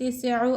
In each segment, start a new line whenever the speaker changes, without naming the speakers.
9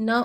9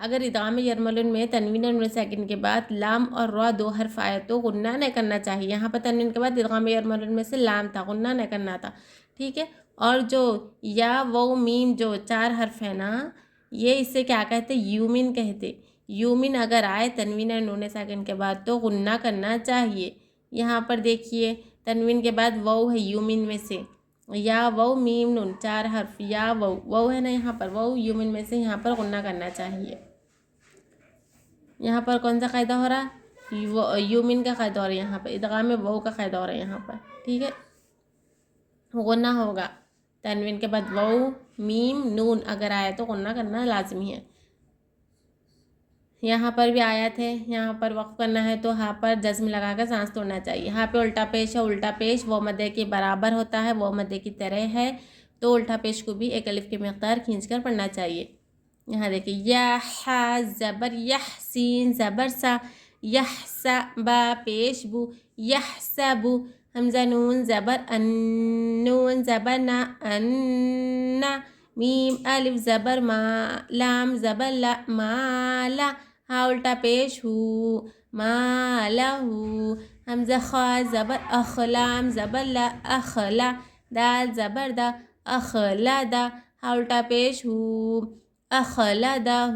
اگر ادغام یرملون میں تنوین نون ساکن کے بعد لام اور را 2 حرف آئے تو غنہ نہیں کرنا چاہیے. یہاں پر تنوین کے بعد ادغام یرملون میں سے لام تھا, غنہ نہیں کرنا تھا. ٹھیک ہے. اور جو یا واو میم جو 4 حرف ہے نا, یہ اسے کیا کہتے, یومن کہتے. یومن اگر آئے تنوین نون ساکن کے بعد تو غنہ کرنا چاہیے. یہاں پر دیکھیے تنوین کے بعد واو ہے یومن میں سے, یا واو میم نون 4 حرف, یا واو ہے نا, یہاں پر واو یومن میں سے یہاں پر غنہ کرنا چاہیے. یہاں پر کون سا قاعدہ ہو رہا ہے, یومن کا قاعدہ ہو رہا ہے. یہاں پر ادغام میں واو کا قاعدہ ہو رہا ہے یہاں پر. ٹھیک ہے. غنہ ہوگا تنوین کے بعد واو میم نون اگر آئے تو غنہ کرنا لازمی ہے. یہاں پر بھی آیت ہے, یہاں پر وقف کرنا ہے تو یہاں پر جزم لگا کر سانس توڑنا چاہیے. یہاں پہ الٹا پیش ہے, الٹا پیش وہ مدے کے برابر ہوتا ہے, وہ مدے کی طرح ہے, تو الٹا پیش کو بھی ایک الف کی مقدار کھینچ کر پڑھنا چاہیے. یہاں دیکھیے یا ح زبر یح, سین زبر سا, یح سا با پیش بو, یح سا بو, حمزہ نون زبر ان, نون زبر نا ان, میم الف زبر ما, لام زبر لا, ما لا, ہا الٹا پیش ہو, ما لہو, حمزہ خا زبر اخ, لام زبر لا, اخلا, دال زبر دا, اخلا دا, ہا الٹا پیش ہو, اخلدہ.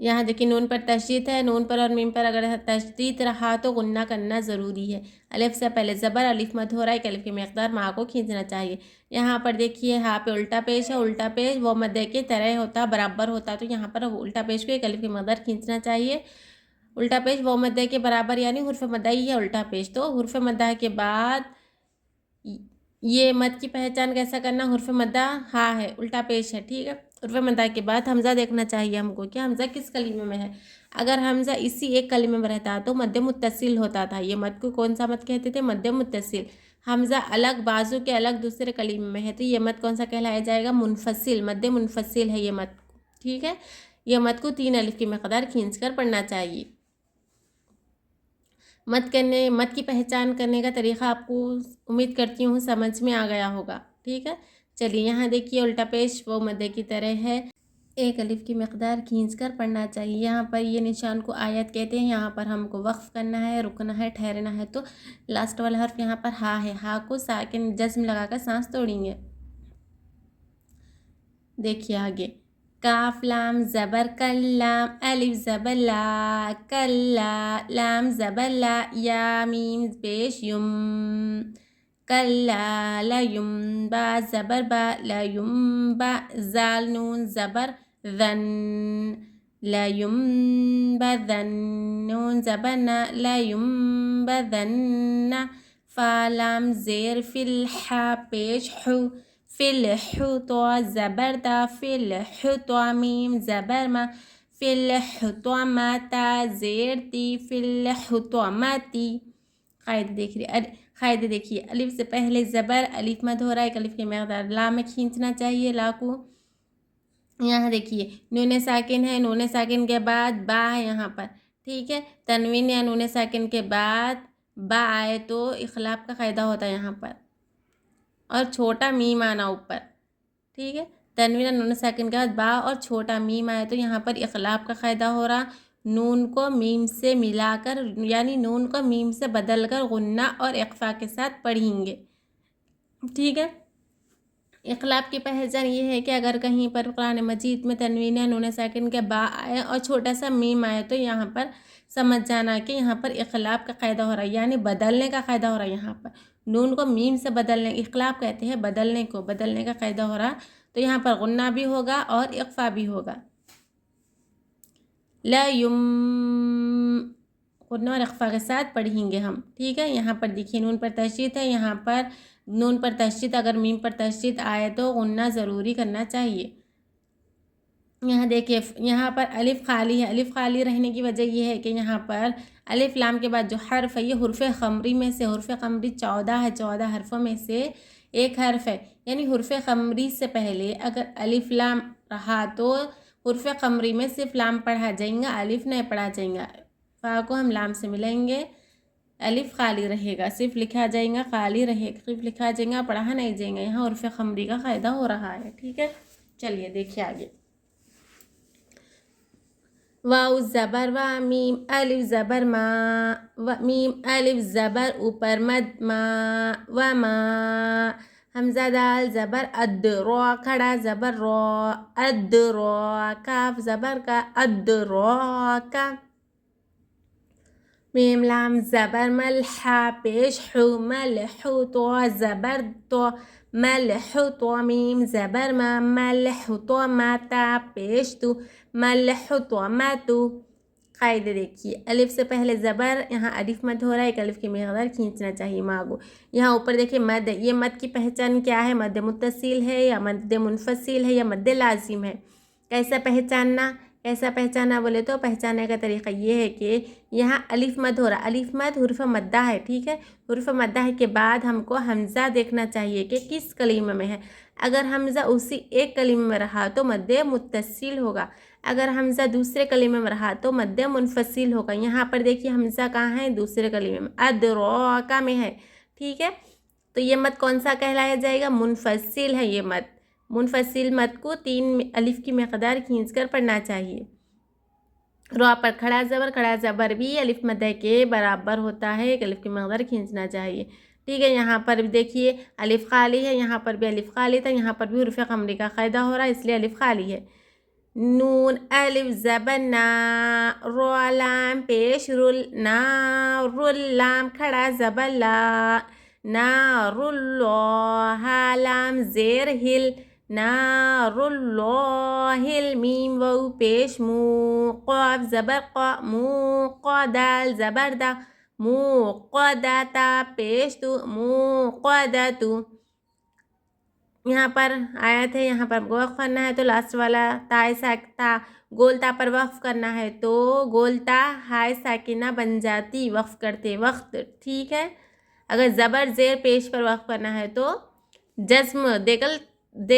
یہاں دیکھیں نون پر تشدید ہے, نون پر اور میم پر اگر تشدید رہا تو غنہ کرنا ضروری ہے. الف سے پہلے زبر, الف مد ہو رہا ہے, ایک الف کی مقدار ماں کو کھینچنا چاہیے. یہاں پر دیکھیے ہاں پہ الٹا پیش ہے, الٹا پیش وہ مدے کے طرح ہوتا, برابر ہوتا, تو یہاں پر الٹا پیش کو ایک الف کی مقدار کھینچنا چاہیے. الٹا پیش وہ مدے کے برابر یعنی حرف مدہ ہی ہے الٹا پیش, تو حرف مدہ کے بعد یہ مد کی پہچان کیسا کرنا, حرف مدہ ہاں ہے, الٹا پیش ہے. ٹھیک ہے. حرف مدہ کے بعد حمزہ دیکھنا چاہیے ہم کو کہ حمزہ کس کلمے میں ہے. اگر حمزہ اسی ایک کلمے میں رہتا تو مد متصل ہوتا تھا. یہ مد کو کون سا مد کہتے تھے, مد متصل. حمزہ الگ بازو کے الگ دوسرے کلمے میں ہے تو یہ مد کون سا کہلایا جائے گا, منفصل, مد منفصل ہے یہ مد. ٹھیک ہے. یہ مد کو 3 الف کی مقدار کھینچ کر پڑھنا چاہیے. مد کی پہچان کرنے کا طریقہ آپ کو امید کرتی ہوں سمجھ میں آ گیا ہوگا. ٹھیک ہے. چلیے یہاں دیکھیے الٹا پیش وہ مدے کی طرح ہے, ایک الف کی مقدار کھینچ کر پڑھنا چاہیے. یہاں پر یہ نشان کو آیت کہتے ہیں. یہاں پر ہم کو وقف کرنا ہے, رکنا ہے, ٹھہرنا ہے, تو لاسٹ والا حرف یہاں پر ہا ہے, ہا کو ساکن جزم لگا کر سانس توڑیں گے. دیکھیے آگے, کاف لام زبر کلام, الف زبر لا, کلا, لام زبر لا, یا میم پیش یم, کلا لیم, با زبر با, لیم با, زال نون زبر ذن, لیم بذن, نون زبر نا, لیم بذن, فا لام زیر فی الحا پیش حو, فی الحو, تو زبر دا, فی الحو, تو میم زبر ما, فی الحو, تو ماتا زیر تی, فی الحو, تو ماتی. قاعدے دیکھیے الف سے پہلے زبر, الف مد ہو رہا ہے, ایک الف کی مقدار لا میں کھینچنا چاہیے, لا کو. یہاں دیکھیے نون ساکن ہے, نون ساکن کے بعد با ہے یہاں پر. ٹھیک ہے. تنوین یا نون ساکن کے بعد با آئے تو اخلاف کا قاعدہ ہوتا ہے یہاں پر, اور چھوٹا میم آنا اوپر. ٹھیک ہے. تنوین یا نون ساکن کے بعد با اور چھوٹا میم آئے تو یہاں پر اخلاف کا قاعدہ ہو رہا, نون کو میم سے ملا کر یعنی نون کو میم سے بدل کر غنہ اور اخفا کے ساتھ پڑھیں گے. ٹھیک ہے. اخلاف کی پہچان یہ ہے کہ اگر کہیں پر قرآن مجید میں تنوین یا نون ساکن کے با آئے اور چھوٹا سا میم آئے تو یہاں پر سمجھ جانا کہ یہاں پر اخلاف کا قاعدہ ہو رہا ہے, یعنی بدلنے کا قاعدہ ہو رہا ہے. یہاں پر نون کو میم سے بدلنے, اخلاف کہتے ہیں بدلنے کو, بدلنے کا قاعدہ ہو رہا, تو یہاں پر غنہ بھی ہوگا اور اخفا بھی ہوگا. لا یم, غنہ اور اخفا کے ساتھ پڑھیں گے ہم. ٹھیک ہے. یہاں پر دیکھیے نون پر تشدید ہے, یہاں پر نون پر تشدید, اگر میم پر تشدید آئے تو غنہ ضروری کرنا چاہیے. یہاں دیکھیے یہاں پر الف خالی ہے, الف خالی رہنے کی وجہ یہ ہے کہ یہاں پر الف لام کے بعد جو حرف ہے یہ حرف قمری میں سے, حرف قمری 14 ہے, 14 حرفوں میں سے ایک حرف ہے. یعنی حرف قمری سے پہلے اگر الف لام رہا تو حرف قمری میں صرف لام پڑھا جائیں گا, الف نہیں پڑھا جائیں گا. فا کو ہم لام سے ملیں گے, الف خالی رہے گا, صرف لکھا جائیں گا, خالی رہے گا, صرف لکھا جائیں گا, پڑھا نہیں جائیں گا. یہاں حرف قمری کا قاعدہ ہو رہا ہے. ٹھیک ہے. چلیے دیکھیے آگے. واو زبر وا، میم الف زبر ما، میم الف زبر اوپر مد ما، وما. حمزہ دال زبر اد، را کھڑا زبر را، اد را. کاف زبر کا، اد را کا. میم لام زبر ملحا، پیش حو، ملحو. تو زبر تو، ملحو تو. میم زبر ما، ملحو تو ماتا، پیش تو، ملحو تو ماتو. قاعدے دیکھیے، الف سے پہلے زبر، یہاں الف مد ہو رہا ہے، ایک الف کی مقدار کھینچنا چاہیے ماگو. یہاں اوپر دیکھیے مد، یہ مد کی پہچان کیا ہے؟ مد متصل ہے یا مد منفصل ہے یا مد لازم ہے؟ کیسا پہچاننا؟ کیسا پہچانا بولے تو پہچاننے کا طریقہ یہ ہے کہ یہاں الف مد ہو رہا، الف مد حرف مدہ ہے، ٹھیک ہے. حرف مدہ کے بعد ہم کو حمزہ دیکھنا چاہیے کہ کس کلمہ میں ہے. اگر حمزہ اسی ایک کلمہ میں رہا تو مد متصل ہوگا، اگر حمزہ دوسرے کلمے میں رہا تو مد منفصل ہوگا. یہاں پر دیکھیے حمزہ کہاں ہے؟ دوسرے کلمے میں، ادراکا میں ہے، ٹھیک ہے. تو یہ مد کون سا کہلایا جائے گا؟ منفصل ہے یہ مد. منفصل مد کو 3 الف کی مقدار کھینچ کر پڑھنا چاہیے. را پر کھڑا زبر، کھڑا زبر بھی الف مدہ کے برابر ہوتا ہے، ایک الف کی مقدار کھینچنا چاہیے، ٹھیک ہے. یہاں پر بھی دیکھیے الف خالی ہے، یہاں پر بھی الف خالی تھا، یہاں پر بھی حرف قمری کا قاعدہ ہو رہا ہے، اس لیے الف خالی ہے. نون الف زبر نا، را لام پیش رول، نا رول. لام کھڑا زبر لا، نار اللہ. ہا لام زیر ہل، نار اللہ. میم واو پیش مو، قاف زبر قا، مو قا. دال زبر دا، مو قدا. تا پیش تو، مو قدا تو. یہاں پر آیت ہے، یہاں پر وقف کرنا ہے تو لاسٹ والا تائے ساکتہ گول تا پر وقف کرنا ہے تو گول تا ہائے ساکنہ بن جاتی وقف کرتے وقت، ٹھیک ہے. اگر زبر زیر پیش پر وقف کرنا ہے تو جزم دے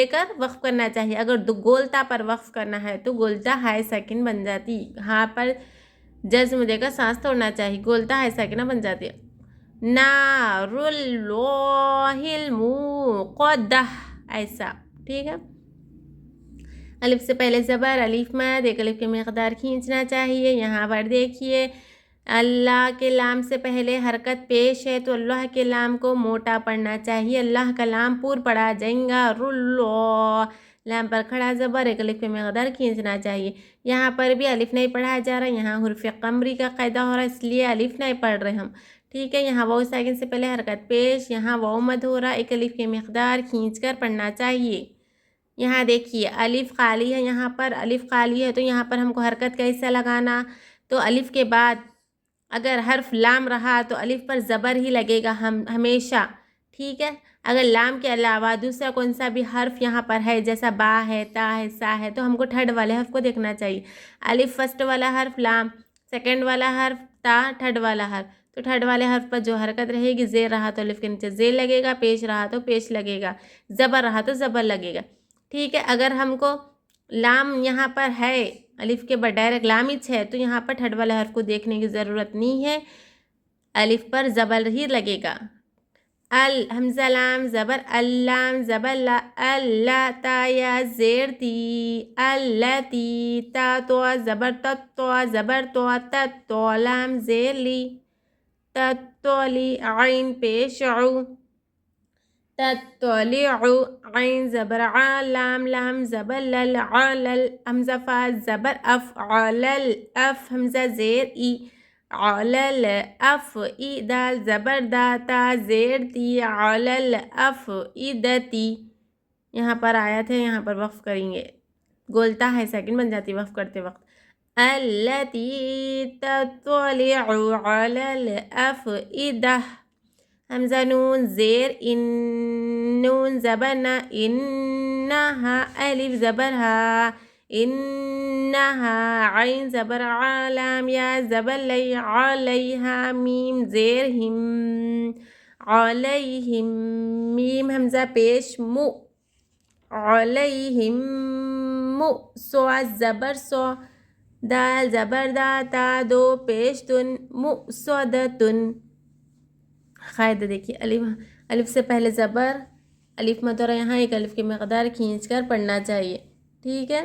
کر وقف کرنا چاہیے. اگر گولتا پر وقف کرنا ہے تو گولتا ہائے ساکن بن جاتی، ہاں پر جزم دے کر سانس توڑنا چاہیے، گولتا ہائے ساکنہ بن جاتی ہے. نار اللہ الموقدہ، ایسا، ٹھیک ہے. الف سے پہلے زبر، الف مد، ایک الف کی مقدار کھینچنا چاہیے. یہاں پر دیکھیے اللہ کے لام سے پہلے حرکت پیش ہے تو اللہ کے لام کو موٹا پڑھنا چاہیے، اللہ کا لام پور پڑھا جائیں گا. رلو. لام پر کھڑا زبر، ایک الف کی مقدار کھینچنا چاہیے. یہاں پر بھی الف نہیں پڑھا جا رہا، یہاں حرف قمری کا قاعدہ ہو رہا ہے، اس لیے الف نہیں پڑھ رہے ہم، ٹھیک ہے. یہاں واو ساکن سے پہلے حرکت پیش، یہاں واو مد ہو رہا، ایک الف کی مقدار کھینچ کر پڑھنا چاہیے. یہاں دیکھیے الف خالی ہے، یہاں پر الف خالی ہے تو یہاں پر ہم کو حرکت کیسا لگانا؟ تو الف کے بعد اگر حرف لام رہا تو الف پر زبر ہی لگے گا ہمیشہ، ٹھیک ہے. اگر لام کے علاوہ دوسرا کون سا بھی حرف یہاں پر ہے، جیسا با ہے، تا ہے، سا ہے، تو ہم کو تھرڈ والے حرف کو دیکھنا چاہیے. الف فرسٹ والا حرف لام، سیکنڈ والا حرف تا، تھرڈ والا حرف. تو تھرڈ والے حرف پر جو حرکت رہے گی، زیر رہا تو الف کے نیچے زیر لگے گا، پیش رہا تو پیش لگے گا، زبر رہا تو زبر لگے گا، ٹھیک ہے. اگر ہم کو لام یہاں پر ہے، الف کے بعد ڈائریکٹ لامچ ہے تو یہاں پر تھرڈ والے حرف کو دیکھنے کی ضرورت نہیں ہے، الف پر زبر ہی لگے گا. حمزہ لام زبر، اللام زبر لا، اللہ. تا یا زیر تی، اللاتی. تا تو زبر تت، تو زبر تو تت، تو لام زیر لی، تتولی. عین پیش عو، تطلع. عین زبر ع، لام لام زبر لل، علل. حمزہ فا زبر اف، علل اف. حمزہ زیر ای، علل اف ای. دال زبر دا، تا زیر تی، علل اف ایدتی. یہاں پر آیت ہے، یہاں پر وقف کریں گے، گولتا ہے ساکن بن جاتی وقف کرتے وقت. التی تطلع علی الافئدہ. حمزہ نون زیر ان، نون زبر نا، انہا. الف زبر ہا، انہا. عین زبر ع، لام یا زبر لی، علیہا. میم زیر ہم، علیہم. میم حمزہ پیش مو، علیہم مو. سو زبر سو، دال زبر دا، تا دو پیش تن، مؤصدتن. قاعدہ دیکھیے الف سے پہلے زبر، الف مد اور یہاں ایک الف کی مقدار کھینچ کر پڑھنا چاہیے، ٹھیک ہے.